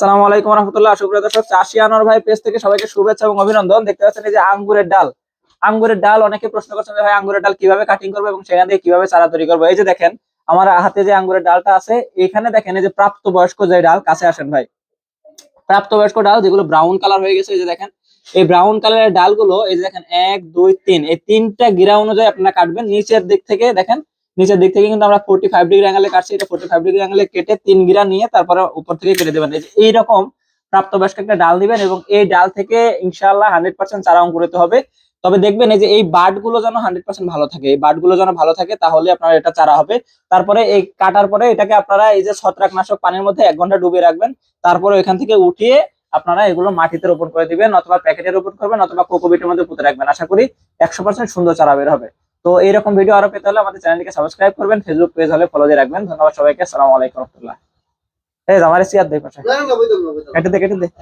আসসালামু আলাইকুম রহমতুল্লাহ। সুপ্রিয় দর্শক, চাষী আনোয়ার ভাই পেজ থেকে সবাইকে শুভেচ্ছা এবং অভিনন্দন। দেখতে পাচ্ছেন এই যে আঙ্গুরের ডাল অনেকে প্রশ্ন করছেন যে ভাই আঙ্গুরের ডাল কিভাবে কাটিং করবো এবং সেখান থেকে কিভাবে চারা তৈরি করবো। এই যে দেখেন আমার হাতে যে আঙ্গুরের ডালটা আছে, এখানে দেখেন এই যে প্রাপ্তবয়স্ক যে ডাল, কাছে আসেন ভাই, প্রাপ্তবয়স্ক ডাল যেগুলো ব্রাউন কালার হয়ে গেছে, এই যে দেখেন এই ব্রাউন কালারের ডালগুলো, এই যে দেখেন 1 2 3, এই 3টা গিরা অনুযায়ী আপনারা কাটবেন। নিচের দিক থেকে দেখেন, নিচের দিক থেকে কিন্তু আমরা 45 ডিগ্রি অ্যাঙ্গেলে কাটছি। এটা 45 ডিগ্রি অ্যাঙ্গেলে কেটে 3 গিরা নিয়ে তারপরে উপর থেকে কেটে দেবেন। এইরকম প্রাপ্তবয়স্ক একটা ডাল দিবেন এবং এই ডাল থেকে ইনশাআল্লাহ 100% চারা অঙ্কুরিত হবে। তবে দেখবেন এই যে এই বাড গুলো যেন 100% ভালো থাকে, এই বাড গুলো যেন ভালো থাকে, তাহলে আপনার এটা চারা হবে। তারপরে এই কাটার পরে এটাকে আপনারা এই যে ছত্রাকনাশক পানির মধ্যে 1 ঘন্টা ডুবিয়ে রাখবেন। তারপরে এখান থেকে উঠিয়ে আপনারা এগুলো মাটিতে রোপণ করে দিবেন, অথবা প্যাকেটে রোপণ করবেন, অথবা কোকোপিটের মধ্যে পুঁতে রাখবেন। আশা করি 100% সুন্দর চারা বের হবে। তো এইরকম ভিডিও আরো পেতে হলে আমাদের চ্যানেলটিকে সাবস্ক্রাইব করবেন, ফেসবুক পেজ হলে ফলো দিয়ে রাখবেন। ধন্যবাদ সবাইকে। আসসালামু আলাইকুম রহমতুল্লাহ। এই আমার চেয়ার দেখ পাশে, কেটে দে কেটে দে।